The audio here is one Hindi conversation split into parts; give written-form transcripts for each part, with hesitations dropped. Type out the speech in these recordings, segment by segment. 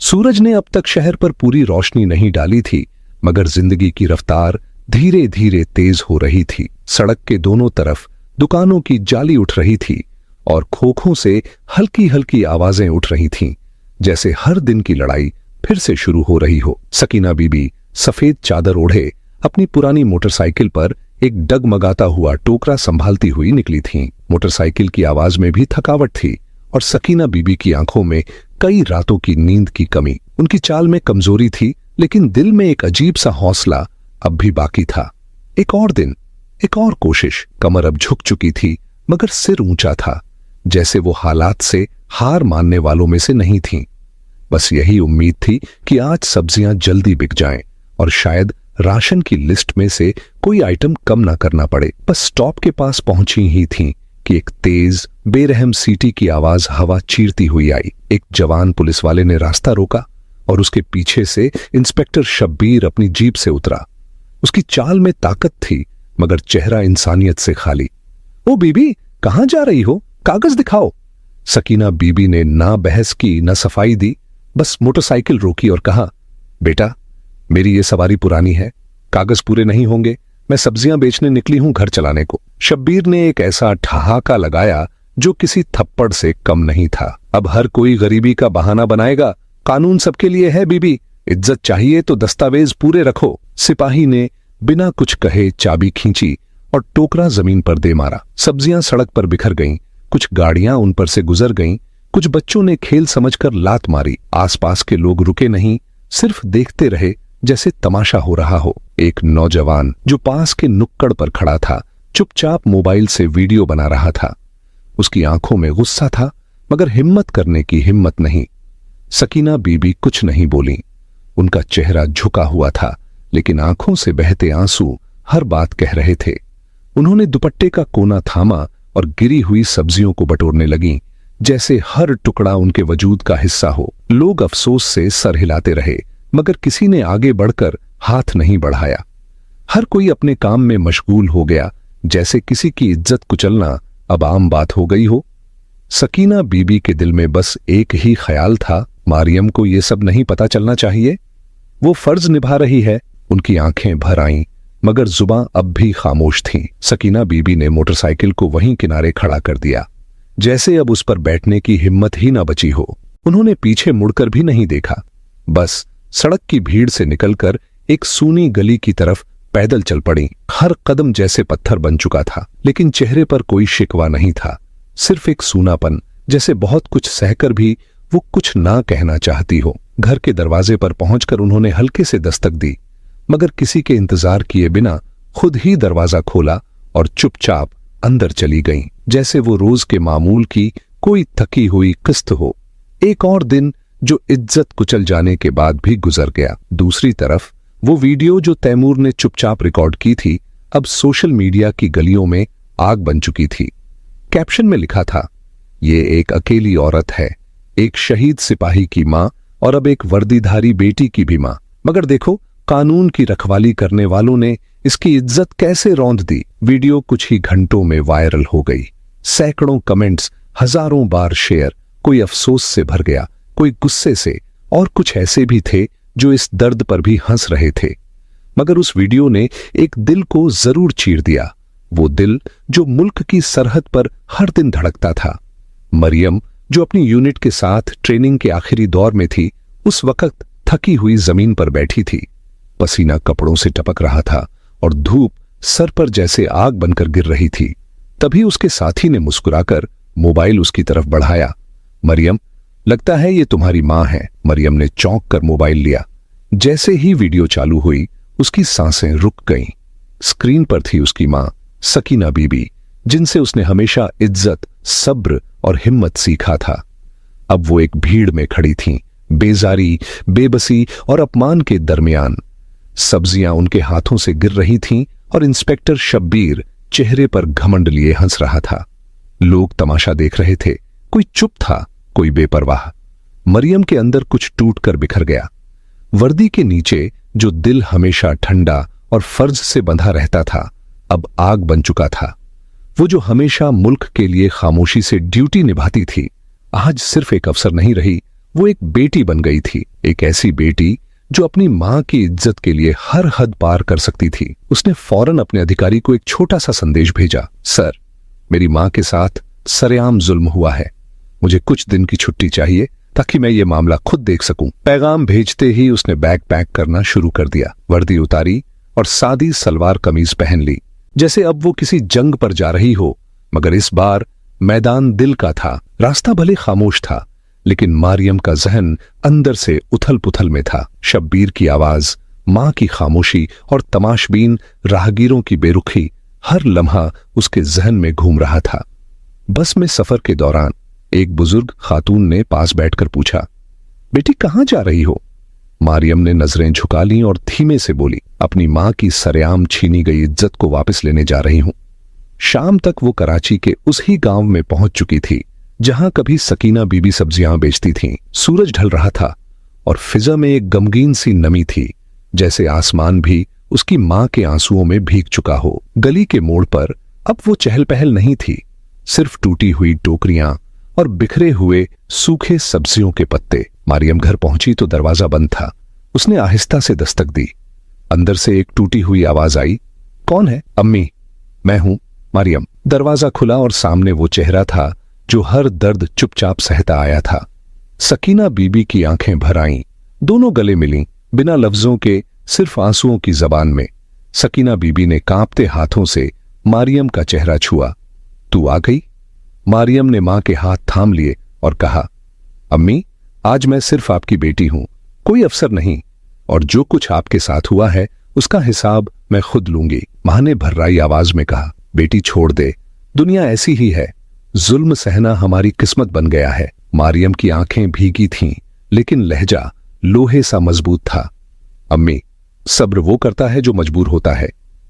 सूरज ने अब तक शहर पर पूरी रोशनी नहीं डाली थी, मगर जिंदगी की रफ्तार धीरे धीरे तेज हो रही थी। सड़क के दोनों तरफ दुकानों की जाली उठ रही थी और खोखों से हल्की हल्की आवाजें उठ रही थीं, जैसे हर दिन की लड़ाई फिर से शुरू हो रही हो। सकीना बीबी सफेद चादर ओढ़े अपनी पुरानी मोटरसाइकिल पर एक डगमगाता हुआ टोकरा संभालती हुई निकली थीं। मोटरसाइकिल की आवाज में भी थकावट थी और सकीना बीबी की आंखों में कई रातों की नींद की कमी। उनकी चाल में कमजोरी थी, लेकिन दिल में एक अजीब सा हौसला अब भी बाकी था। एक और दिन, एक और कोशिश। कमर अब झुक चुकी थी, मगर सिर ऊंचा था, जैसे वो हालात से हार मानने वालों में से नहीं थीं। बस यही उम्मीद थी कि आज सब्जियां जल्दी बिक जाएं और शायद राशन की लिस्ट में से कोई आइटम कम ना करना पड़े। बस स्टॉप के पास पहुंची ही थीं कि एक तेज बेरहम सीटी की आवाज हवा चीरती हुई आई। एक जवान पुलिस वाले ने रास्ता रोका और उसके पीछे से इंस्पेक्टर शब्बीर अपनी जीप से उतरा। उसकी चाल में ताकत थी, मगर चेहरा इंसानियत से खाली। ओ बीबी, कहां जा रही हो? कागज दिखाओ। सकीना बीबी ने ना बहस की ना सफाई दी, बस मोटरसाइकिल रोकी और कहा, बेटा, मेरी ये सवारी पुरानी है, कागज पूरे नहीं होंगे। मैं सब्जियां बेचने निकली हूं घर चलाने को। शब्बीर ने एक ऐसा ठहाका लगाया जो किसी थप्पड़ से कम नहीं था। अब हर कोई गरीबी का बहाना बनाएगा। कानून सबके लिए है बीबी, इज्जत चाहिए तो दस्तावेज पूरे रखो। सिपाही ने बिना कुछ कहे चाबी खींची और टोकरा जमीन पर दे मारा। सब्जियां सड़क पर बिखर गईं, कुछ गाड़ियां उन पर से गुजर गईं, कुछ बच्चों ने खेल समझकर लात मारी। आसपास के लोग रुके नहीं, सिर्फ देखते रहे जैसे तमाशा हो रहा हो। एक नौजवान जो पास के नुक्कड़ पर खड़ा था, चुपचाप मोबाइल से वीडियो बना रहा था। उसकी आंखों में गुस्सा था, मगर हिम्मत करने की हिम्मत नहीं। सकीना बीबी कुछ नहीं बोली। उनका चेहरा झुका हुआ था, लेकिन आंखों से बहते आंसू हर बात कह रहे थे। उन्होंने दुपट्टे का कोना थामा और गिरी हुई सब्जियों को बटोरने लगीं, जैसे हर टुकड़ा उनके वजूद का हिस्सा हो। लोग अफसोस से सर हिलाते रहे, मगर किसी ने आगे बढ़कर हाथ नहीं बढ़ाया। हर कोई अपने काम में मशगूल हो गया, जैसे किसी की इज्जत कुचलना अब आम बात हो गई हो। सकीना बीबी के दिल में बस एक ही ख्याल था, मारियम को ये सब नहीं पता चलना चाहिए। वो फर्ज निभा रही है। उनकी आंखें भर आईं, मगर जुबां अब भी खामोश थीं। सकीना बीबी ने मोटरसाइकिल को वहीं किनारे खड़ा कर दिया, जैसे अब उस पर बैठने की हिम्मत ही ना बची हो। उन्होंने पीछे मुड़कर भी नहीं देखा, बस सड़क की भीड़ से निकलकर एक सूनी गली की तरफ पैदल चल पड़ी। हर कदम जैसे पत्थर बन चुका था, लेकिन चेहरे पर कोई शिकवा नहीं था, सिर्फ एक सूनापन, जैसे बहुत कुछ सहकर भी वो कुछ ना कहना चाहती हो। घर के दरवाजे पर पहुंचकर उन्होंने हल्के से दस्तक दी, मगर किसी के इंतजार किए बिना खुद ही दरवाजा खोला और चुपचाप अंदर चली गईं, जैसे वो रोज के मामूल की कोई थकी हुई किस्त हो। एक और दिन जो इज्जत कुचल जाने के बाद भी गुजर गया। दूसरी तरफ वो वीडियो जो तैमूर ने चुपचाप रिकॉर्ड की थी, अब सोशल मीडिया की गलियों में आग बन चुकी थी। कैप्शन में लिखा था, ये एक अकेली औरत है, एक शहीद सिपाही की मां और अब एक वर्दीधारी बेटी की भी मां, मगर देखो कानून की रखवाली करने वालों ने इसकी इज्जत कैसे रौंद दी। वीडियो कुछ ही घंटों में वायरल हो गई। सैकड़ों कमेंट्स, हजारों बार शेयर। कोई अफसोस से भर गया, कोई गुस्से से, और कुछ ऐसे भी थे जो इस दर्द पर भी हंस रहे थे। मगर उस वीडियो ने एक दिल को जरूर चीर दिया, वो दिल जो मुल्क की सरहद पर हर दिन धड़कता था। मरियम, जो अपनी यूनिट के साथ ट्रेनिंग के आखिरी दौर में थी, उस वक्त थकी हुई जमीन पर बैठी थी। पसीना कपड़ों से टपक रहा था और धूप सर पर जैसे आग बनकर गिर रही थी। तभी उसके साथी ने मुस्कुराकर मोबाइल उसकी तरफ बढ़ाया। मरियम, लगता है ये तुम्हारी मां है। मरियम ने चौंक कर मोबाइल लिया। जैसे ही वीडियो चालू हुई, उसकी सांसें रुक गईं। स्क्रीन पर थी उसकी मां, सकीना बीबी, जिनसे उसने हमेशा इज्जत, सब्र और हिम्मत सीखा था। अब वो एक भीड़ में खड़ी थीं, बेजारी, बेबसी और अपमान के दरमियान। सब्जियां उनके हाथों से गिर रही थीं और इंस्पेक्टर शब्बीर चेहरे पर घमंड लिए हंस रहा था। लोग तमाशा देख रहे थे, कोई चुप था, कोई बेपरवाह। मरियम के अंदर कुछ टूट कर बिखर गया। वर्दी के नीचे जो दिल हमेशा ठंडा और फर्ज से बंधा रहता था, अब आग बन चुका था। वो जो हमेशा मुल्क के लिए खामोशी से ड्यूटी निभाती थी, आज सिर्फ एक अफसर नहीं रही, वो एक बेटी बन गई थी, एक ऐसी बेटी जो अपनी मां की इज्जत के लिए हर हद पार कर सकती थी। उसने फौरन अपने अधिकारी को एक छोटा सा संदेश भेजा, सर, मेरी मां के साथ सरेआम जुल्म हुआ है, मुझे कुछ दिन की छुट्टी चाहिए ताकि मैं ये मामला खुद देख सकूं। पैगाम भेजते ही उसने बैग पैक करना शुरू कर दिया, वर्दी उतारी और सादी सलवार कमीज पहन ली, जैसे अब वो किसी जंग पर जा रही हो। मगर इस बार मैदान दिल का था। रास्ता भले खामोश था, लेकिन मारियम का जहन अंदर से उथल पुथल में था। शब्बीर की आवाज, मां की खामोशी और तमाशबीन राहगीरों की बेरुखी हर लम्हा उसके जहन में घूम रहा था। बस में सफर के दौरान एक बुजुर्ग खातून ने पास बैठकर पूछा, बेटी कहां जा रही हो? मारियम ने नजरें झुका लीं और धीमे से बोली, अपनी मां की सरेआम छीनी गई इज्जत को वापस लेने जा रही हूं। शाम तक वो कराची के उस ही गांव में पहुंच चुकी थी जहां कभी सकीना बीबी सब्जियां बेचती थीं। सूरज ढल रहा था और फिजा में एक गमगीन सी नमी थी, जैसे आसमान भी उसकी मां के आंसुओं में भीग चुका हो। गली के मोड़ पर अब वो चहल पहल नहीं थी, सिर्फ टूटी हुई टोकरियां और बिखरे हुए सूखे सब्जियों के पत्ते। मारियम घर पहुंची तो दरवाजा बंद था। उसने आहिस्ता से दस्तक दी। अंदर से एक टूटी हुई आवाज आई, कौन है? अम्मी, मैं हूं मारियम। दरवाजा खुला और सामने वो चेहरा था जो हर दर्द चुपचाप सहता आया था। सकीना बीबी की आंखें भर आईं, दोनों गले मिलीं, बिना लफ्जों के, सिर्फ आंसुओं की जबान में। सकीना बीबी ने कांपते हाथों से मारियम का चेहरा छुआ। तू आ गई? मारियम ने मां के हाथ थाम लिए और कहा, अम्मी, आज मैं सिर्फ आपकी बेटी हूं, कोई अफसर नहीं, और जो कुछ आपके साथ हुआ है उसका हिसाब मैं खुद लूंगी। मां ने भर्राई आवाज में कहा, बेटी छोड़ दे, दुनिया ऐसी ही है, जुल्म सहना हमारी किस्मत बन गया है। मारियम की आंखें भीगी थीं, लेकिन लहजा लोहे सा मजबूत था। अम्मी, सब्र वो करता है जो मजबूर होता है,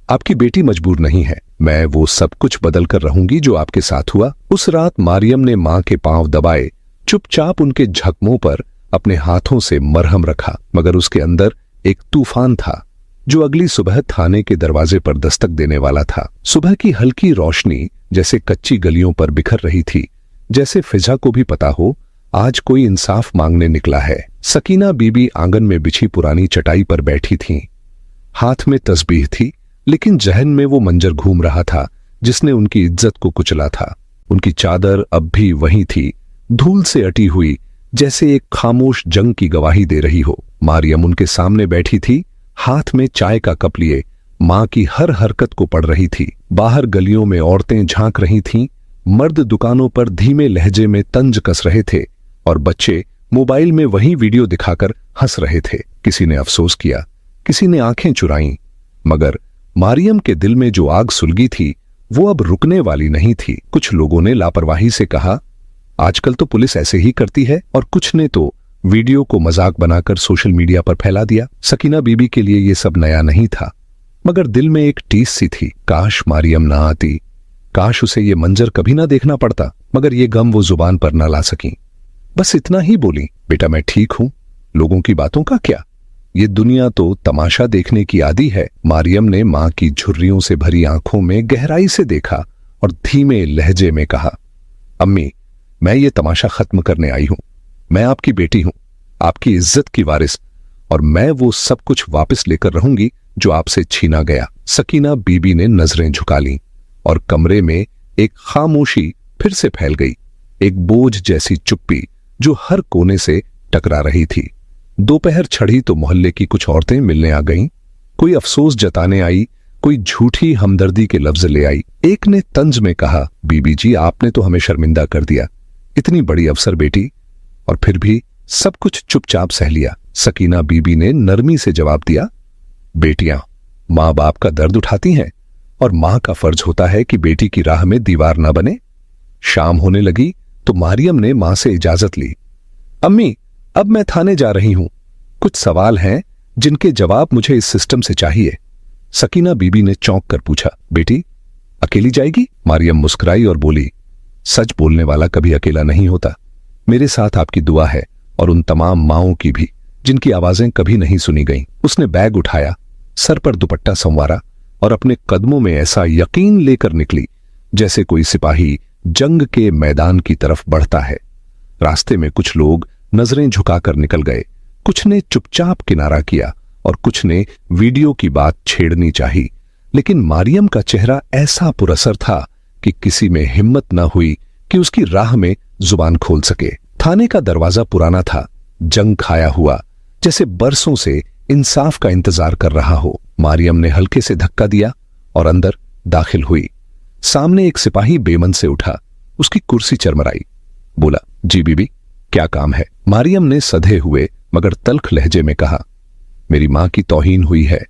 आपकी बेटी मजबूर नहीं है। मैं वो सब कुछ बदल कर रहूंगी जो आपके साथ हुआ। उस रात मारियम ने मां के पांव दबाए, चुपचाप उनके झकमों पर अपने हाथों से मरहम रखा, मगर उसके अंदर एक तूफान था जो अगली सुबह थाने के दरवाजे पर दस्तक देने वाला था। सुबह की हल्की रोशनी जैसे कच्ची गलियों पर बिखर रही थी, जैसे फिजा को भी पता हो आज कोई इंसाफ मांगने निकला है। सकीना बीबी आंगन में बिछी पुरानी चटाई पर बैठी थीं। हाथ में तस्बीह थी, लेकिन जहन में वो मंजर घूम रहा था जिसने उनकी इज्जत को कुचला था। उनकी चादर अब भी वहीं थी, धूल से अटी हुई, जैसे एक खामोश जंग की गवाही दे रही हो। मारियम उनके सामने बैठी थी, हाथ में चाय का कप लिए, मां की हर हरकत को पढ़ रही थी। बाहर गलियों में औरतें झांक रही थीं, मर्द दुकानों पर धीमे लहजे में तंज कस रहे थे और बच्चे मोबाइल में वही वीडियो दिखाकर हंस रहे थे। किसी ने अफसोस किया, किसी ने आंखें चुराईं, मगर मारियम के दिल में जो आग सुलगी थी वो अब रुकने वाली नहीं थी। कुछ लोगों ने लापरवाही से कहा, आजकल तो पुलिस ऐसे ही करती है, और कुछ ने तो वीडियो को मजाक बनाकर सोशल मीडिया पर फैला दिया। सकीना बीबी के लिए ये सब नया नहीं था, मगर दिल में एक टीस सी थी, काश मारियम ना आती, काश उसे ये मंजर कभी ना देखना पड़ता। मगर ये गम वो जुबान पर ना ला सकी, बस इतना ही बोली, बेटा मैं ठीक हूं, लोगों की बातों का क्या, ये दुनिया तो तमाशा देखने की आदी है। मारियम ने मां की झुर्रियों से भरी आंखों में गहराई से देखा और धीमे लहजे में कहा, अम्मी, मैं ये तमाशा खत्म करने आई हूं, मैं आपकी बेटी हूं, आपकी इज्जत की वारिस, और मैं वो सब कुछ वापस लेकर रहूंगी जो आपसे छीना गया। सकीना बीबी ने नजरें झुका लीं और कमरे में एक खामोशी फिर से फैल गई, एक बोझ जैसी चुप्पी जो हर कोने से टकरा रही थी। दोपहर छड़ी तो मोहल्ले की कुछ औरतें मिलने आ गईं, कोई अफसोस जताने आई, कोई झूठी हमदर्दी के लफ्ज ले आई। एक ने तंज में कहा, बीबी जी आपने तो हमें शर्मिंदा कर दिया, इतनी बड़ी अफसर बेटी, और फिर भी सब कुछ चुपचाप सह लिया। सकीना बीबी ने नरमी से जवाब दिया, बेटियां मां बाप का दर्द उठाती हैं और मां का फर्ज होता है कि बेटी की राह में दीवार ना बने। शाम होने लगी तो मारियम ने मां से इजाजत ली, अम्मी अब मैं थाने जा रही हूं, कुछ सवाल हैं जिनके जवाब मुझे इस सिस्टम से चाहिए। सकीना बीबी ने चौंक कर पूछा, बेटी अकेली जाएगी? मारियम मुस्कुराई और बोली, सच बोलने वाला कभी अकेला नहीं होता, मेरे साथ आपकी दुआ है और उन तमाम माओं की भी जिनकी आवाजें कभी नहीं सुनी गईं। उसने बैग उठाया, सर पर दुपट्टा संवारा और अपने कदमों में ऐसा यकीन लेकर निकली जैसे कोई सिपाही जंग के मैदान की तरफ बढ़ता है। रास्ते में कुछ लोग नजरें झुकाकर निकल गए। कुछ ने चुपचाप किनारा किया और कुछ ने वीडियो की बात छेड़नी चाही, लेकिन मारियम का चेहरा ऐसा पुरअसर था कि किसी में हिम्मत न हुई कि उसकी राह में जुबान खोल सके। थाने का दरवाजा पुराना था, जंग खाया हुआ, जैसे बरसों से इंसाफ का इंतजार कर रहा हो। मारियम ने हल्के से धक्का दिया और अंदर दाखिल हुई। सामने एक सिपाही बेमन से उठा, उसकी कुर्सी चरमराई। बोला, जी बीबी, क्या काम है? मारियम ने सधे हुए मगर तल्ख लहजे में कहा, मेरी मां की तौहीन हुई है।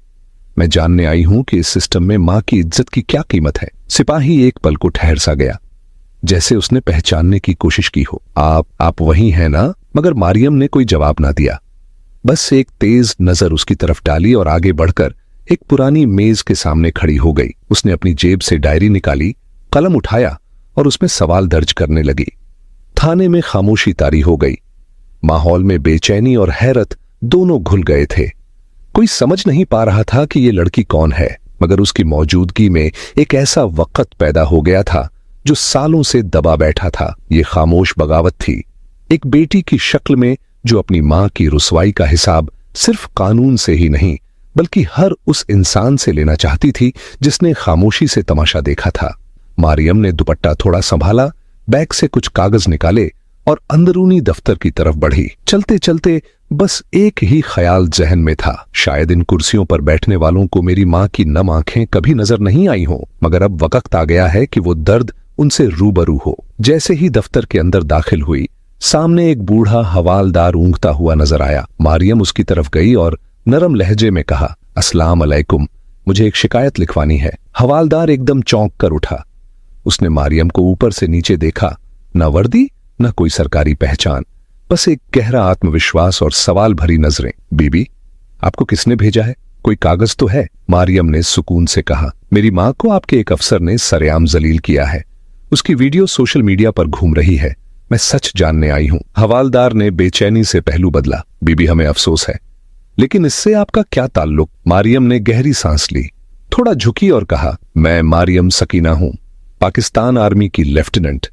मैं जानने आई हूं कि इस सिस्टम में मां की इज्जत की क्या कीमत है। सिपाही एक पल को ठहर सा गया, जैसे उसने पहचानने की कोशिश की हो। आप वही हैं ना? मगर मारियम ने कोई जवाब ना दिया, बस एक तेज नजर उसकी तरफ डाली और आगे बढ़कर एक पुरानी मेज के सामने खड़ी हो गई। उसने अपनी जेब से डायरी निकाली, कलम उठाया और उसमें सवाल दर्ज करने लगी। थाने में खामोशी तारी हो गई। माहौल में बेचैनी और हैरत दोनों घुल गए थे। कोई समझ नहीं पा रहा था कि ये लड़की कौन है, मगर उसकी मौजूदगी में एक ऐसा वक़्त पैदा हो गया था जो सालों से दबा बैठा था। ये खामोश बगावत थी, एक बेटी की शक्ल में जो अपनी मां की रुसवाई का हिसाब सिर्फ कानून से ही नहीं बल्कि हर उस इंसान से लेना चाहती थी जिसने खामोशी से तमाशा देखा था। मारियम ने दुपट्टा थोड़ा संभाला, बैग से कुछ कागज निकाले और अंदरूनी दफ्तर की तरफ बढ़ी। चलते चलते बस एक ही ख्याल जहन में था, शायद इन कुर्सियों पर बैठने वालों को मेरी मां की नम आंखें कभी नजर नहीं आई हो, मगर अब वक्त आ गया है कि वो दर्द उनसे रूबरू हो। जैसे ही दफ्तर के अंदर दाखिल हुई, सामने एक बूढ़ा हवालदार ऊँघता हुआ नजर आया। मारियम उसकी तरफ गई और नरम लहजे में कहा, अस्सलाम अलैकुम, मुझे एक शिकायत लिखवानी है। हवालदार एकदम चौंक कर उठा। उसने मारियम को ऊपर से नीचे देखा, न वर्दी न कोई सरकारी पहचान, बस एक गहरा आत्मविश्वास और सवाल भरी नजरें। बीबी, आपको किसने भेजा है? कोई कागज तो है? मारियम ने सुकून से कहा, मेरी मां को आपके एक अफसर ने सरेआम जलील किया है। उसकी वीडियो सोशल मीडिया पर घूम रही है। मैं सच जानने आई हूं। हवालदार ने बेचैनी से पहलू बदला। बीबी, हमें अफसोस है, लेकिन इससे आपका क्या ताल्लुक? मारियम ने गहरी सांस ली, थोड़ा झुकी और कहा, मैं मारियम सकीना हूं, पाकिस्तान आर्मी की लेफ्टिनेंट,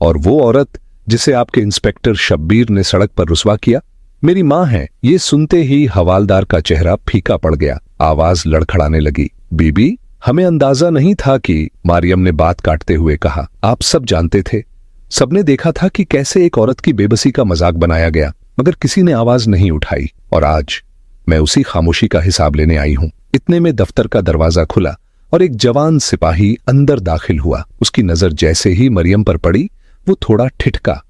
और वो औरत जिसे आपके इंस्पेक्टर शब्बीर ने सड़क पर रुसवा किया मेरी मां है। ये सुनते ही हवालदार का चेहरा फीका पड़ गया, आवाज लड़खड़ाने लगी। बीबी, हमें अंदाजा नहीं था कि, मारियम ने बात काटते हुए कहा, आप सब जानते थे, सबने देखा था कि कैसे एक औरत की बेबसी का मजाक बनाया गया, मगर किसी ने आवाज नहीं उठाई। और आज मैं उसी खामोशी का हिसाब लेने आई हूं। इतने में दफ्तर का दरवाजा खुला और एक जवान सिपाही अंदर दाखिल हुआ। उसकी नजर जैसे ही मरियम पर पड़ी, वो थोड़ा ठिठका,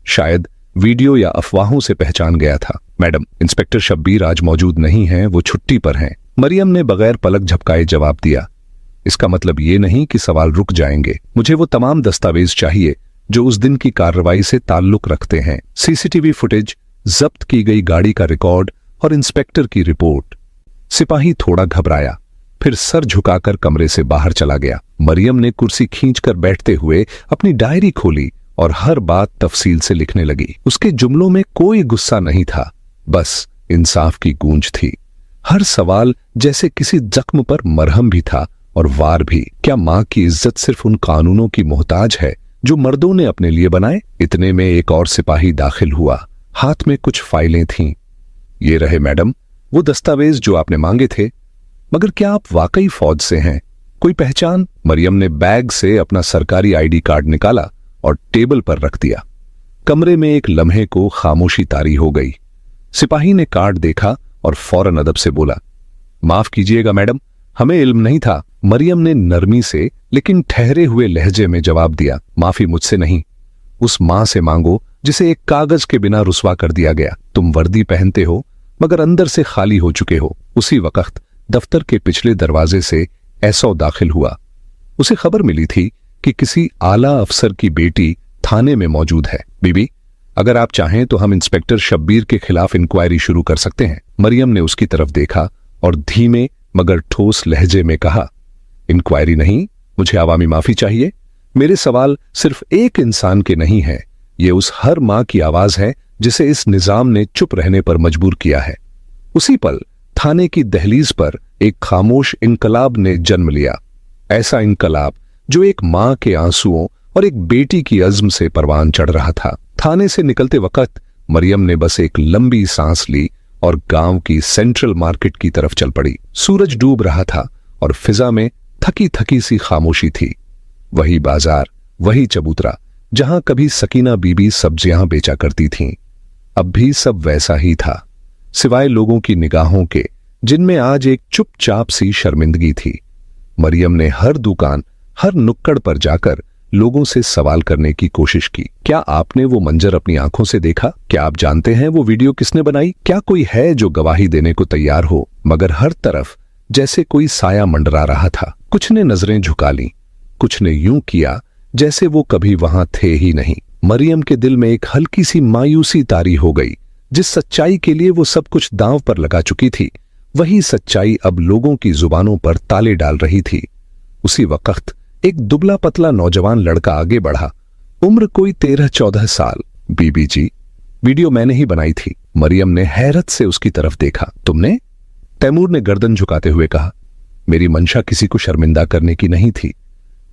शायद वीडियो या अफवाहों से पहचान गया था। मैडम, इंस्पेक्टर शब्बीर आज मौजूद नहीं हैं, वो छुट्टी पर हैं। मरियम ने बगैर पलक झपकाए जवाब दिया। इसका मतलब ये नहीं कि सवाल रुक जाएंगे। मुझे वो तमाम दस्तावेज चाहिए जो उस दिन की कार्रवाई से ताल्लुक रखते हैं, सीसीटीवी फुटेज, जब्त की गई गाड़ी का रिकॉर्ड और इंस्पेक्टर की रिपोर्ट। सिपाही थोड़ा घबराया, फिर सर झुकाकर कमरे से बाहर चला गया। मरियम ने कुर्सी खींचकर बैठते हुए अपनी डायरी खोली और हर बात तफसील से लिखने लगी। उसके जुमलों में कोई गुस्सा नहीं था, बस इंसाफ की गूंज थी। हर सवाल जैसे किसी जख्म पर मरहम भी था और वार भी। क्या मां की इज्जत सिर्फ उन कानूनों की मोहताज है जो मर्दों ने अपने लिए बनाए? इतने में एक और सिपाही दाखिल हुआ, हाथ में कुछ फाइलें थीं। ये रहे मैडम, वो दस्तावेज जो आपने मांगे थे। मगर क्या आप वाकई फौज से हैं? कोई पहचान? मरियम ने बैग से अपना सरकारी आईडी कार्ड निकाला और टेबल पर रख दिया। कमरे में एक लम्हे को खामोशी तारी हो गई। सिपाही ने कार्ड देखा और फौरन अदब से बोला, माफ कीजिएगा मैडम, हमें इल्म नहीं था। मरियम ने नरमी से लेकिन ठहरे हुए लहजे में जवाब दिया, माफी मुझसे नहीं, उस मां से मांगो जिसे एक कागज के बिना रुसवा कर दिया गया। तुम वर्दी पहनते हो मगर अंदर से खाली हो चुके हो। उसी वक्त दफ्तर के पिछले दरवाजे से एसओ दाखिल हुआ। उसे खबर मिली थी कि किसी आला अफसर की बेटी थाने में मौजूद है। बीबी, अगर आप चाहें तो हम इंस्पेक्टर शब्बीर के खिलाफ इंक्वायरी शुरू कर सकते हैं। मरियम ने उसकी तरफ देखा और धीमे मगर ठोस लहजे में कहा, इंक्वायरी नहीं, मुझे आवामी माफी चाहिए। मेरे सवाल सिर्फ एक इंसान के नहीं हैं, ये उस हर मां की आवाज है जिसे इस निजाम ने चुप रहने पर मजबूर किया है। उसी पल थाने की दहलीज पर एक खामोश इनकलाब ने जन्म लिया, ऐसा इनकलाब जो एक मां के आंसुओं और एक बेटी की अज़्म से परवान चढ़ रहा था। थाने से निकलते वक्त मरियम ने बस एक लंबी सांस ली और गांव की सेंट्रल मार्केट की तरफ चल पड़ी। सूरज डूब रहा था और फिजा में थकी थकी सी खामोशी थी। वही बाजार, वही चबूतरा जहां कभी सकीना बीबी सब्जियां बेचा करती थीं, अब भी सब वैसा ही था, सिवाय लोगों की निगाहों के जिनमें आज एक चुपचाप सी शर्मिंदगी थी। मरियम ने हर दुकान, हर नुक्कड़ पर जाकर लोगों से सवाल करने की कोशिश की। क्या आपने वो मंजर अपनी आंखों से देखा? क्या आप जानते हैं वो वीडियो किसने बनाई? क्या कोई है जो गवाही देने को तैयार हो? मगर हर तरफ जैसे कोई साया मंडरा रहा था। कुछ ने नजरें झुका लीं, कुछ ने यूं किया जैसे वो कभी वहां थे ही नहीं। मरियम के दिल में एक हल्की सी मायूसी तारी हो गई। जिस सच्चाई के लिए वो सब कुछ दांव पर लगा चुकी थी, वही सच्चाई अब लोगों की जुबानों पर ताले डाल रही थी। उसी वक्त एक दुबला पतला नौजवान लड़का आगे बढ़ा, उम्र कोई 13-14 साल। बीबी जी, वीडियो मैंने ही बनाई थी। मरियम ने हैरत से उसकी तरफ देखा। तुमने? तैमूर ने गर्दन झुकाते हुए कहा। मेरी मंशा किसी को शर्मिंदा करने की नहीं थी,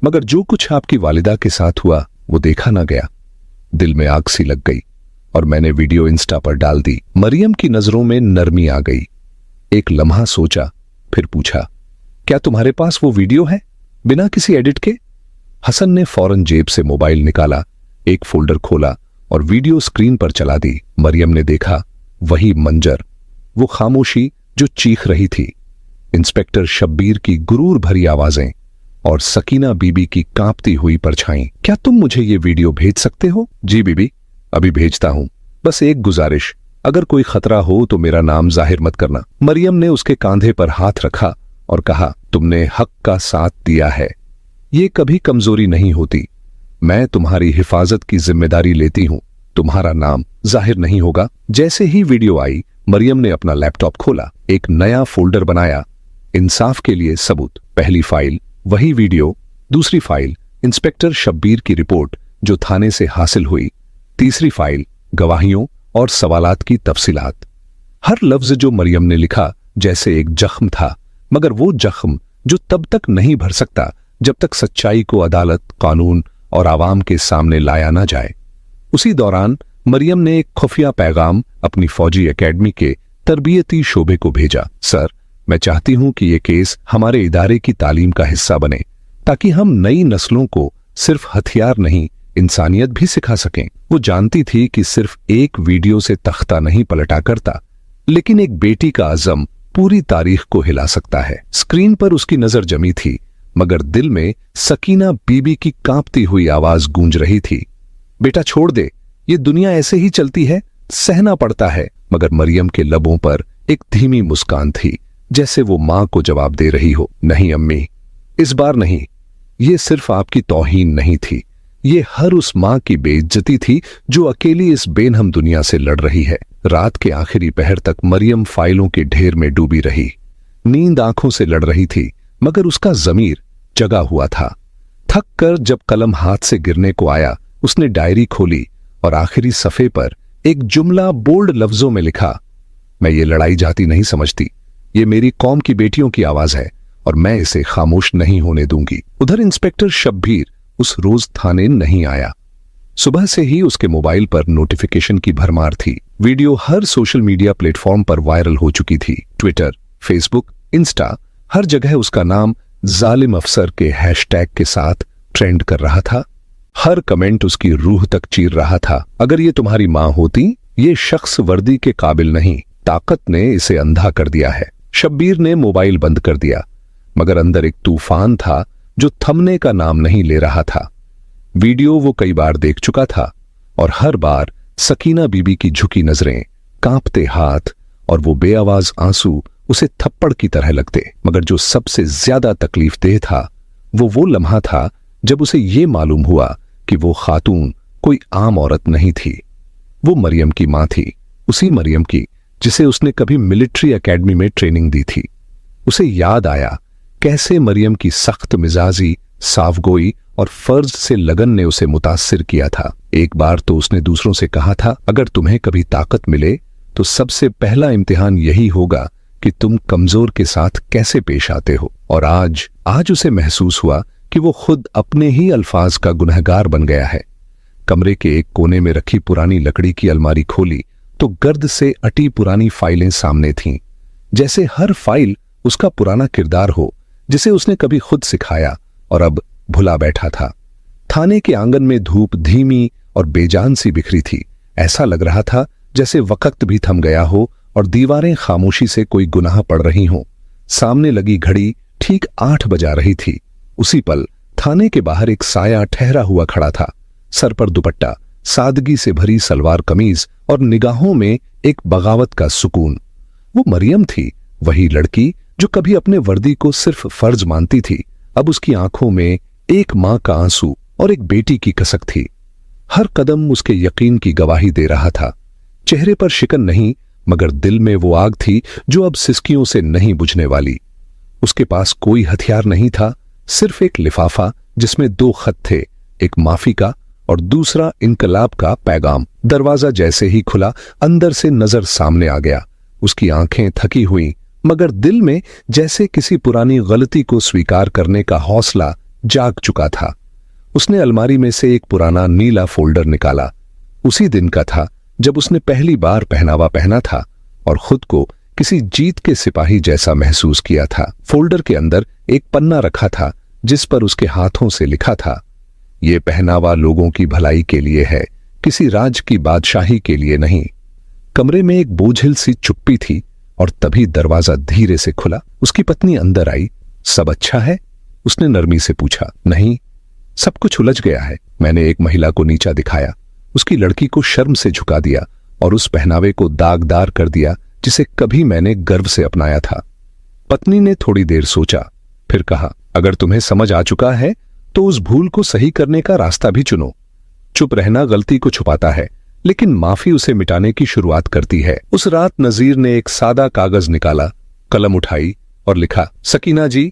मगर जो कुछ आपकी वालिदा के साथ हुआ वो देखा ना गया। दिल में आग सी लग गई और मैंने वीडियो इंस्टा पर डाल दी। मरियम की नजरों में नरमी आ गई। एक लम्हा सोचा, फिर पूछा, क्या तुम्हारे पास वो वीडियो है, बिना किसी एडिट के? हसन ने फौरन जेब से मोबाइल निकाला, एक फोल्डर खोला और वीडियो स्क्रीन पर चला दी। मरियम ने देखा वही मंजर, वो खामोशी जो चीख रही थी, इंस्पेक्टर शब्बीर की गुरूर भरी आवाजें और सकीना बीबी की कांपती हुई परछाई। क्या तुम मुझे ये वीडियो भेज सकते हो? जी बीबी, अभी भेजता हूं। बस एक गुजारिश, अगर कोई खतरा हो तो मेरा नाम जाहिर मत करना। मरियम ने उसके कांधे पर हाथ रखा और कहा, तुमने हक का साथ दिया है, ये कभी कमजोरी नहीं होती। मैं तुम्हारी हिफाजत की जिम्मेदारी लेती हूं, तुम्हारा नाम जाहिर नहीं होगा। जैसे ही वीडियो आई, मरियम ने अपना लैपटॉप खोला, एक नया फोल्डर बनाया, इंसाफ के लिए सबूत। पहली फाइल वही वीडियो, दूसरी फाइल इंस्पेक्टर शब्बीर की रिपोर्ट जो थाने से हासिल हुई, तीसरी फाइल गवाहियों और सवालात की तफसीलात। हर लफ्ज जो मरियम ने लिखा जैसे एक जख्म था, मगर वो जख्म जो तब तक नहीं भर सकता जब तक सच्चाई को अदालत, कानून और आवाम के सामने लाया ना जाए। उसी दौरान मरियम ने एक खुफिया पैगाम अपनी फौजी एकेडमी के तरबियती शोबे को भेजा। सर, मैं चाहती हूं कि ये केस हमारे इदारे की तालीम का हिस्सा बने, ताकि हम नई नस्लों को सिर्फ हथियार नहीं, इंसानियत भी सिखा सकें। वो जानती थी कि सिर्फ एक वीडियो से तख्ता नहीं पलटा करता, लेकिन एक बेटी का अज़म पूरी तारीख को हिला सकता है। स्क्रीन पर उसकी नजर जमी थी, मगर दिल में सकीना बीबी की कांपती हुई आवाज गूंज रही थी। बेटा छोड़ दे, ये दुनिया ऐसे ही चलती है, सहना पड़ता है। मगर मरियम के लबों पर एक धीमी मुस्कान थी, जैसे वो मां को जवाब दे रही हो। नहीं अम्मी, इस बार नहीं। ये सिर्फ आपकी तौहीन नहीं थी, ये हर उस मां की बेइज्जती थी जो अकेली इस बेनहम दुनिया से लड़ रही है। रात के आखिरी पहर तक मरियम फाइलों के ढेर में डूबी रही। नींद आंखों से लड़ रही थी, मगर उसका ज़मीर जगा हुआ था। थक कर जब कलम हाथ से गिरने को आया, उसने डायरी खोली और आखिरी सफ़े पर एक जुमला बोल्ड लफ्जों में लिखा, मैं ये लड़ाई जाती नहीं समझती, ये मेरी कौम की बेटियों की आवाज है और मैं इसे खामोश नहीं होने दूंगी। उधर इंस्पेक्टर शब्बीर उस रोज थाने नहीं आया। सुबह से ही उसके मोबाइल पर नोटिफिकेशन की भरमार थी। वीडियो हर सोशल मीडिया प्लेटफॉर्म पर वायरल हो चुकी थी। ट्विटर, फेसबुक, इंस्टा, हर जगह उसका नाम जालिम अफसर के हैशटैग के साथ ट्रेंड कर रहा था। हर कमेंट उसकी रूह तक चीर रहा था। अगर ये तुम्हारी मां होती, ये शख्स वर्दी के काबिल नहीं, ताकत ने इसे अंधा कर दिया है। शब्बीर ने मोबाइल बंद कर दिया, मगर अंदर एक तूफान था जो थमने का नाम नहीं ले रहा था। वीडियो वो कई बार देख चुका था और हर बार सकीना बीबी की झुकी नजरें, कांपते हाथ और वो बेआवाज आंसू उसे थप्पड़ की तरह लगते। मगर जो सबसे ज्यादा तकलीफदेह था, वो लम्हा था जब उसे ये मालूम हुआ कि वो खातून कोई आम औरत नहीं थी। वो मरियम की मां थी, उसी मरियम की जिसे उसने कभी मिलिट्री एकेडमी में ट्रेनिंग दी थी। उसे याद आया कैसे मरियम की सख्त मिजाजी, साफगोई और फर्ज से लगन ने उसे मुतासिर किया था। एक बार तो उसने दूसरों से कहा था, अगर तुम्हें कभी ताकत मिले तो सबसे पहला इम्तिहान यही होगा कि तुम कमजोर के साथ कैसे पेश आते हो। और आज उसे महसूस हुआ कि वो खुद अपने ही अल्फाज का गुनहगार बन गया है। कमरे के एक कोने में रखी पुरानी लकड़ी की अलमारी खोली तो गर्द से अटी पुरानी फाइलें सामने थीं, जैसे हर फाइल उसका पुराना किरदार हो जिसे उसने कभी खुद सिखाया और अब भुला बैठा था। थाने के आंगन में धूप धीमी और बेजान सी बिखरी थी। ऐसा लग रहा था जैसे वक्त भी थम गया हो और दीवारें खामोशी से कोई गुनाह पढ़ रही हों। सामने लगी घड़ी ठीक 8 बजा रही थी। उसी पल थाने के बाहर एक साया ठहरा हुआ खड़ा था। सर पर दुपट्टा, सादगी से भरी सलवार कमीज और निगाहों में एक बगावत का सुकून। वो मरियम थी, वही लड़की जो कभी अपने वर्दी को सिर्फ फर्ज मानती थी। अब उसकी आंखों में एक मां का आंसू और एक बेटी की कसक थी। हर कदम उसके यकीन की गवाही दे रहा था। चेहरे पर शिकन नहीं, मगर दिल में वो आग थी जो अब सिसकियों से नहीं बुझने वाली। उसके पास कोई हथियार नहीं था, सिर्फ एक लिफाफा जिसमें 2 खत थे, एक माफी का और दूसरा इनकलाब का पैगाम। दरवाजा जैसे ही खुला, अंदर से नजर सामने आ गया। उसकी आंखें थकी हुई, मगर दिल में जैसे किसी पुरानी गलती को स्वीकार करने का हौसला जाग चुका था। उसने अलमारी में से एक पुराना नीला फोल्डर निकाला। उसी दिन का था जब उसने पहली बार पहनावा पहना था और खुद को किसी जीत के सिपाही जैसा महसूस किया था। फोल्डर के अंदर एक पन्ना रखा था जिस पर उसके हाथों से लिखा था, ये पहनावा लोगों की भलाई के लिए है, किसी राज की बादशाही के लिए नहीं। कमरे में एक बोझिल सी चुप्पी थी और तभी दरवाजा धीरे से खुला। उसकी पत्नी अंदर आई। सब अच्छा है? उसने नरमी से पूछा। नहीं, सब कुछ उलझ गया है। मैंने एक महिला को नीचा दिखाया। उसकी लड़की को शर्म से झुका दिया और उस पहनावे को दागदार कर दिया जिसे कभी मैंने गर्व से अपनाया था। पत्नी ने थोड़ी देर सोचा, फिर कहा, अगर तुम्हें समझ आ चुका है तो उस भूल को सही करने का रास्ता भी चुनो। चुप रहना गलती को छुपाता है, लेकिन माफी उसे मिटाने की शुरुआत करती है। उस रात नजीर ने एक सादा कागज निकाला, कलम उठाई और लिखा, सकीना जी,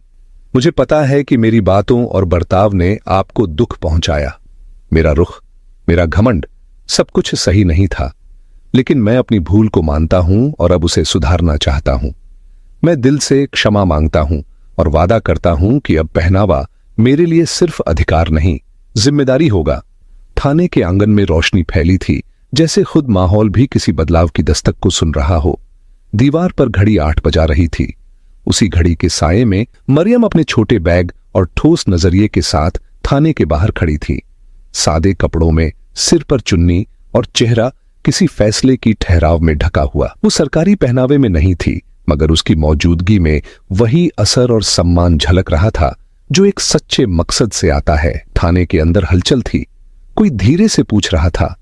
मुझे पता है कि मेरी बातों और बर्ताव ने आपको दुख पहुंचाया। मेरा रुख, मेरा घमंड, सब कुछ सही नहीं था, लेकिन मैं अपनी भूल को मानता हूं और अब उसे सुधारना चाहता हूं। मैं दिल से क्षमा मांगता हूं और वादा करता हूं कि अब पहनावा मेरे लिए सिर्फ अधिकार नहीं, जिम्मेदारी होगा। थाने के आंगन में रोशनी फैली थी, जैसे खुद माहौल भी किसी बदलाव की दस्तक को सुन रहा हो। दीवार पर घड़ी 8 बजा रही थी। उसी घड़ी के साये में मरियम अपने छोटे बैग और ठोस नजरिए के साथ थाने के बाहर खड़ी थी। सादे कपड़ों में, सिर पर चुन्नी और चेहरा किसी फैसले की ठहराव में ढका हुआ। वो सरकारी पहनावे में नहीं थी, मगर उसकी मौजूदगी में वही असर और सम्मान झलक रहा था जो एक सच्चे मकसद से आता है। थाने के अंदर हलचल थी। कोई धीरे से पूछ रहा था,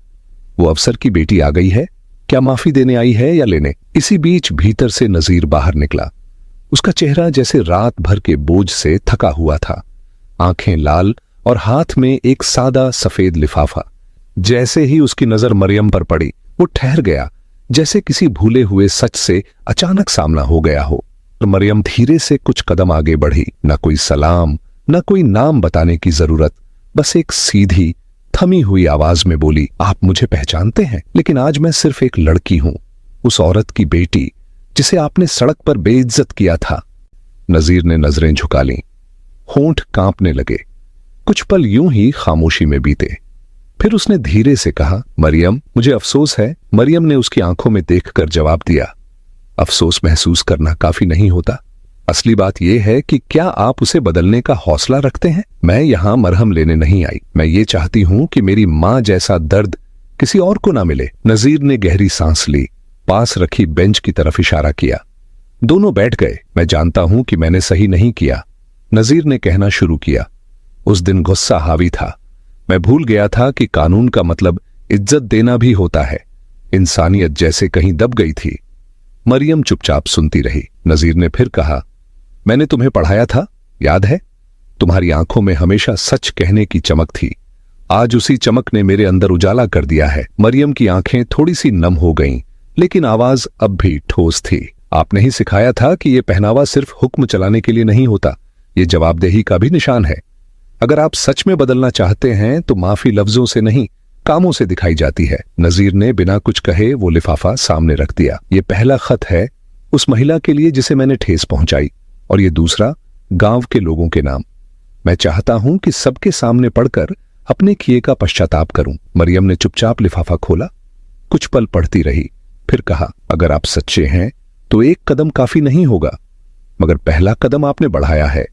वो अफसर की बेटी आ गई है? क्या माफी देने आई है या लेने? इसी बीच भीतर से नजीर बाहर निकला। उसका चेहरा जैसे रात भर के बोझ से थका हुआ था, आंखें लाल और हाथ में एक सादा सफेद लिफाफा। जैसे ही उसकी नजर मरियम पर पड़ी, वो ठहर गया, जैसे किसी भूले हुए सच से अचानक सामना हो गया हो। मरियम धीरे से कुछ कदम आगे बढ़ी। न कोई सलाम, न कोई नाम बताने की जरूरत, बस एक सीधी थमी हुई आवाज में बोली, आप मुझे पहचानते हैं, लेकिन आज मैं सिर्फ एक लड़की हूं, उस औरत की बेटी जिसे आपने सड़क पर बेइज्जत किया था। नजीर ने नजरें झुका लीं, होंठ कांपने लगे। कुछ पल यूं ही खामोशी में बीते। फिर उसने धीरे से कहा, मरियम, मुझे अफसोस है। मरियम ने उसकी आंखों में देखकर जवाब दिया, अफसोस महसूस करना काफी नहीं होता। असली बात यह है कि क्या आप उसे बदलने का हौसला रखते हैं? मैं यहां मरहम लेने नहीं आई। मैं ये चाहती हूं कि मेरी मां जैसा दर्द किसी और को ना मिले। नजीर ने गहरी सांस ली, पास रखी बेंच की तरफ इशारा किया। दोनों बैठ गए। मैं जानता हूं कि मैंने सही नहीं किया, नजीर ने कहना शुरू किया। उस दिन गुस्सा हावी था। मैं भूल गया था कि कानून का मतलब इज्जत देना भी होता है। इंसानियत जैसे कहीं दब गई थी। मरियम चुपचाप सुनती रही। नजीर ने फिर कहा, मैंने तुम्हें पढ़ाया था, याद है? तुम्हारी आंखों में हमेशा सच कहने की चमक थी। आज उसी चमक ने मेरे अंदर उजाला कर दिया है। मरियम की आंखें थोड़ी सी नम हो गईं, लेकिन आवाज अब भी ठोस थी। आपने ही सिखाया था कि यह पहनावा सिर्फ हुक्म चलाने के लिए नहीं होता, ये जवाबदेही का भी निशान है। अगर आप सच में बदलना चाहते हैं तो माफी लफ्जों से नहीं, कामों से दिखाई जाती है। नजीर ने बिना कुछ कहे वो लिफाफा सामने रख दिया। ये पहला खत है उस महिला के लिए जिसे मैंने ठेस पहुंचाई, और ये दूसरा गांव के लोगों के नाम। मैं चाहता हूं कि सबके सामने पढ़कर अपने किए का पश्चाताप करूं। मरियम ने चुपचाप लिफाफा खोला, कुछ पल पढ़ती रही, फिर कहा, अगर आप सच्चे हैं तो एक कदम काफी नहीं होगा, मगर पहला कदम आपने बढ़ाया है।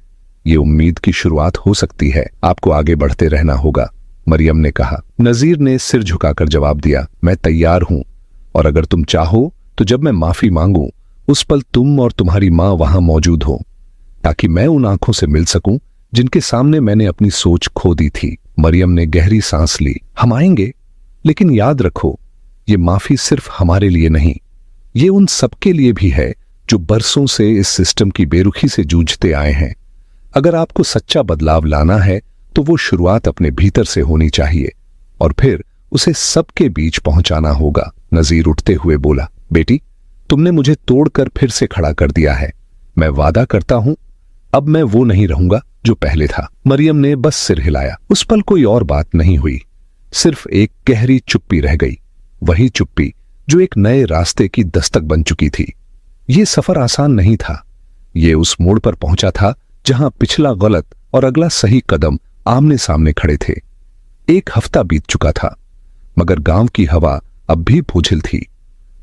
ये उम्मीद की शुरुआत हो सकती है, आपको आगे बढ़ते रहना होगा, मरियम ने कहा। नजीर ने सिर झुकाकर जवाब दिया, मैं तैयार हूं, और अगर तुम चाहो तो जब मैं माफी मांगूं उस पल तुम और तुम्हारी मां वहां मौजूद हो, ताकि मैं उन आंखों से मिल सकूं जिनके सामने मैंने अपनी सोच खो दी थी। मरियम ने गहरी सांस ली। हम आएंगे, लेकिन याद रखो, ये माफी सिर्फ हमारे लिए नहीं, ये उन सबके लिए भी है जो बरसों से इस सिस्टम की बेरुखी से जूझते आए हैं। अगर आपको सच्चा बदलाव लाना है तो वो शुरुआत अपने भीतर से होनी चाहिए, और फिर उसे सबके बीच पहुंचाना होगा। नजीर उठते हुए बोला, बेटी, तुमने मुझे तोड़कर फिर से खड़ा कर दिया है। मैं वादा करता हूं अब मैं वो नहीं रहूंगा जो पहले था। मरियम ने बस सिर हिलाया। उस पल कोई और बात नहीं हुई, सिर्फ एक गहरी चुप्पी रह गई, वही चुप्पी जो एक नए रास्ते की दस्तक बन चुकी थी। ये सफर आसान नहीं था। ये उस मोड़ पर पहुंचा था जहां पिछला गलत और अगला सही कदम आमने सामने खड़े थे। एक हफ्ता बीत चुका था, मगर गांव की हवा अब भी बोझिल थी।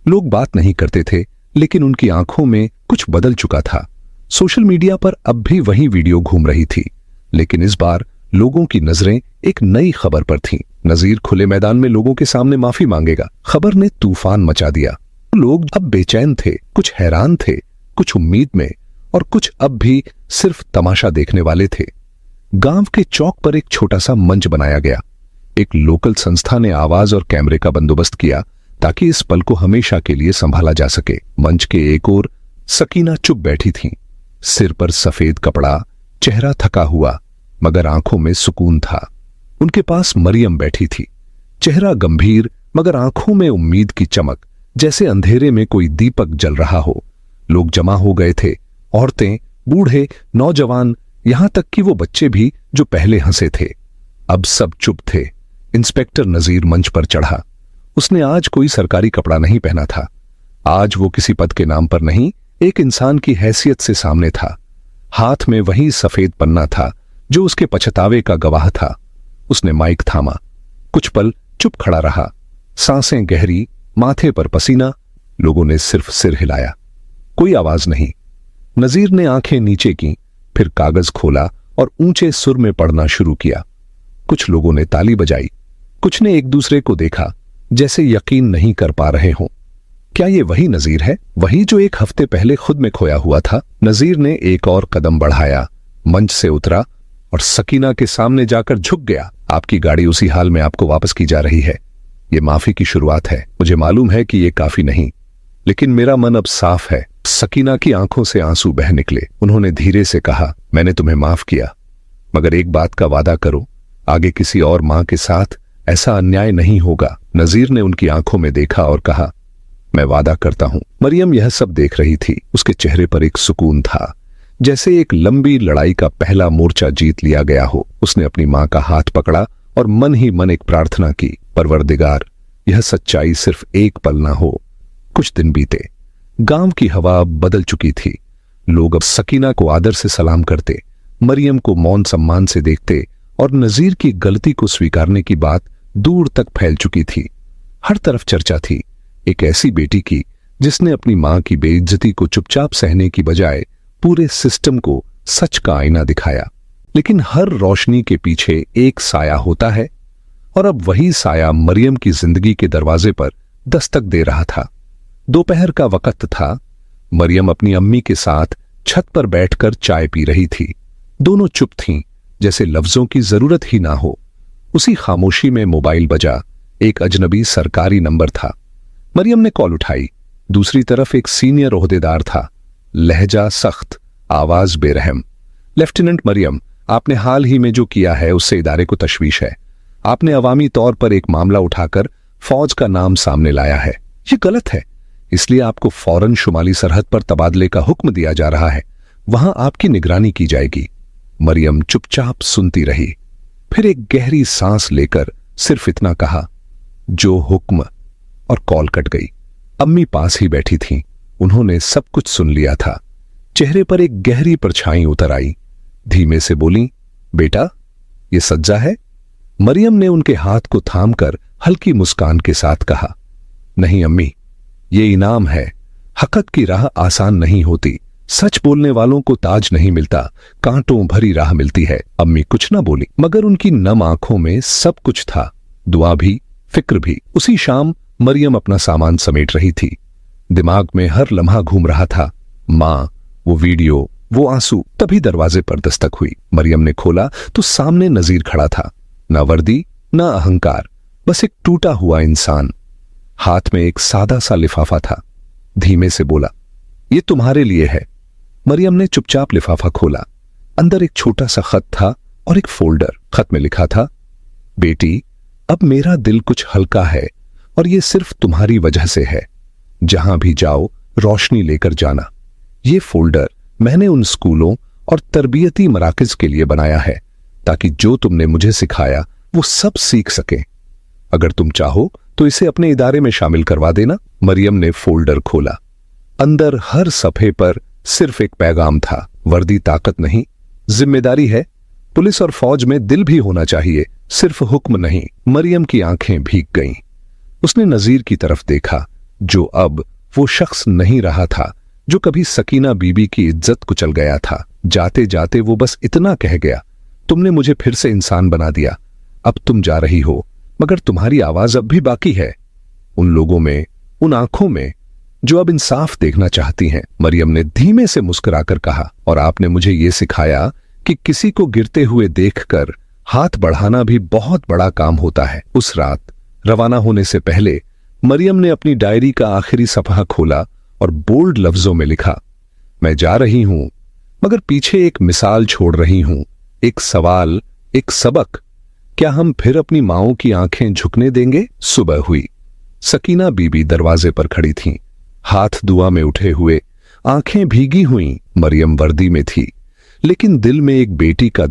लोग बात नहीं करते थे, लेकिन उनकी आंखों में कुछ बदल चुका था। सोशल मीडिया पर अब भी वही वीडियो घूम रही थी, लेकिन इस बार लोगों की नजरें एक नई खबर पर थीं। नजीर खुले मैदान में लोगों के सामने माफी मांगेगा। खबर ने तूफान मचा दिया। लोग अब बेचैन थे, कुछ हैरान थे, कुछ उम्मीद में, और कुछ अब भी सिर्फ तमाशा देखने वाले थे। गांव के चौक पर एक छोटा सा मंच बनाया गया। एक लोकल संस्था ने आवाज और कैमरे का बंदोबस्त किया ताकि इस पल को हमेशा के लिए संभाला जा सके। मंच के एक ओर सकीना चुप बैठी थीं, सिर पर सफेद कपड़ा, चेहरा थका हुआ, मगर आंखों में सुकून था। उनके पास मरियम बैठी थी, चेहरा गंभीर मगर आंखों में उम्मीद की चमक, जैसे अंधेरे में कोई दीपक जल रहा हो। लोग जमा हो गए थे, औरतें, बूढ़े, नौजवान, यहां तक कि वो बच्चे भी जो पहले हंसे थे। अब सब चुप थे। इंस्पेक्टर नजीर मंच पर चढ़ा। उसने आज कोई सरकारी कपड़ा नहीं पहना था। आज वो किसी पद के नाम पर नहीं, एक इंसान की हैसियत से सामने था। हाथ में वही सफेद पन्ना था जो उसके पछतावे का गवाह था। उसने माइक थामा, कुछ पल चुप खड़ा रहा, सांसें गहरी, माथे पर पसीना। लोगों ने सिर्फ सिर हिलाया, कोई आवाज नहीं। नजीर ने आंखें नीचे की, फिर कागज खोला और ऊंचे सुर में पढ़ना शुरू किया। कुछ लोगों ने ताली बजाई, कुछ ने एक दूसरे को देखा जैसे यकीन नहीं कर पा रहे हों। क्या ये वही नजीर है, वही जो एक हफ्ते पहले खुद में खोया हुआ था? नजीर ने एक और कदम बढ़ाया, मंच से उतरा और सकीना के सामने जाकर झुक गया। आपकी गाड़ी उसी हाल में आपको वापस की जा रही है। ये माफी की शुरुआत है। मुझे मालूम है कि ये काफी नहीं, लेकिन मेरा मन अब साफ है। सकीना की आंखों से आंसू बह निकले। उन्होंने धीरे से कहा, मैंने तुम्हें माफ किया, मगर एक बात का वादा करो, आगे किसी और मां के साथ ऐसा अन्याय नहीं होगा। नजीर ने उनकी आंखों में देखा और कहा, मैं वादा करता हूं। मरियम यह सब देख रही थी। उसके चेहरे पर एक सुकून था, जैसे एक लंबी लड़ाई का पहला मोर्चा जीत लिया गया हो। उसने अपनी मां का हाथ पकड़ा और मन ही मन एक प्रार्थना की, परवरदिगार, यह सच्चाई सिर्फ एक पल ना हो। कुछ दिन बीते। गांव की हवा बदल चुकी थी। लोग अब सकीना को आदर से सलाम करते, मरियम को मौन सम्मान से देखते, और नजीर की गलती को स्वीकारने की बात दूर तक फैल चुकी थी। हर तरफ चर्चा थी, एक ऐसी बेटी की जिसने अपनी मां की बेइज्जती को चुपचाप सहने की बजाय पूरे सिस्टम को सच का आईना दिखाया। लेकिन हर रोशनी के पीछे एक साया होता है, और अब वही साया मरियम की जिंदगी के दरवाजे पर दस्तक दे रहा था। दोपहर का वक्त था। मरियम अपनी अम्मी के साथ छत पर बैठकर चाय पी रही थी। दोनों चुप थीं, जैसे लफ्जों की जरूरत ही ना हो। उसी खामोशी में मोबाइल बजा। एक अजनबी सरकारी नंबर था। मरियम ने कॉल उठाई। दूसरी तरफ एक सीनियर ओहदेदार था, लहजा सख्त, आवाज बेरहम। लेफ्टिनेंट मरियम, आपने हाल ही में जो किया है उससे इदारे को तशवीश है। आपने अवामी तौर पर एक मामला उठाकर फौज का नाम सामने लाया है। ये गलत है, इसलिए आपको फौरन शुमाली सरहद पर तबादले का हुक्म दिया जा रहा है। वहां आपकी निगरानी की जाएगी। मरियम चुपचाप सुनती रही, फिर एक गहरी सांस लेकर सिर्फ इतना कहा, जो हुक्म, और कॉल कट गई। अम्मी पास ही बैठी थीं। उन्होंने सब कुछ सुन लिया था। चेहरे पर एक गहरी परछाई उतर आई। धीमे से बोली, बेटा, ये सज्जा है? मरियम ने उनके हाथ को थामकर हल्की मुस्कान के साथ कहा, नहीं अम्मी, ये इनाम है। हक़ की राह आसान नहीं होती। सच बोलने वालों को ताज नहीं मिलता, कांटों भरी राह मिलती है। अम्मी कुछ ना बोली, मगर उनकी नम आंखों में सब कुछ था, दुआ भी, फिक्र भी। उसी शाम मरियम अपना सामान समेट रही थी। दिमाग में हर लम्हा घूम रहा था, मां, वो वीडियो, वो आंसू। तभी दरवाजे पर दस्तक हुई। मरियम ने खोला तो सामने नजीर खड़ा था। ना वर्दी, ना अहंकार, बस एक टूटा हुआ इंसान। हाथ में एक सादा सा लिफाफा था। धीमे से बोला, ये तुम्हारे लिए है। मरियम ने चुपचाप लिफाफा खोला। अंदर एक छोटा सा खत था और एक फोल्डर। खत में लिखा था, बेटी, अब मेरा दिल कुछ हल्का है और ये सिर्फ तुम्हारी वजह से है। जहां भी जाओ रोशनी लेकर जाना। ये फोल्डर मैंने उन स्कूलों और तरबियती मराकज के लिए बनाया है ताकि जो तुमने मुझे सिखाया वो सब सीख सकें। अगर तुम चाहो तो इसे अपने इदारे में शामिल करवा देना। मरियम ने फोल्डर खोला। अंदर हर सफ़े पर सिर्फ एक पैगाम था, वर्दी ताकत नहीं, जिम्मेदारी है। पुलिस और फौज में दिल भी होना चाहिए, सिर्फ हुक्म नहीं। मरियम की आंखें भीग गईं। उसने नजीर की तरफ देखा, जो अब वो शख्स नहीं रहा था जो कभी सकीना बीबी की इज्जत कुचल गया था। जाते जाते वो बस इतना कह गया, तुमने मुझे फिर से इंसान बना दिया। अब तुम जा रही हो, मगर तुम्हारी आवाज अब भी बाकी है, उन लोगों में, उन आंखों में जो अब इंसाफ देखना चाहती हैं। मरियम ने धीमे से मुस्कुराकर कहा, और आपने मुझे यह सिखाया कि किसी को गिरते हुए देखकर हाथ बढ़ाना भी बहुत बड़ा काम होता है। उस रात रवाना होने से पहले मरियम ने अपनी डायरी का आखिरी सफ़हा खोला और बोल्ड लफ्जों में लिखा, मैं जा रही हूं, मगर पीछे एक मिसाल छोड़ रही हूं, एक सवाल, एक सबक। क्या हम फिर अपनी माओं की आंखें झुकने देंगे? सुबह हुई। सकीना बीबी दरवाजे पर खड़ी थीं, हाथ दुआ में उठे हुए, आंखें भीगी हुईं। मरियम वर्दी में थी, लेकिन दिल में एक बेटी का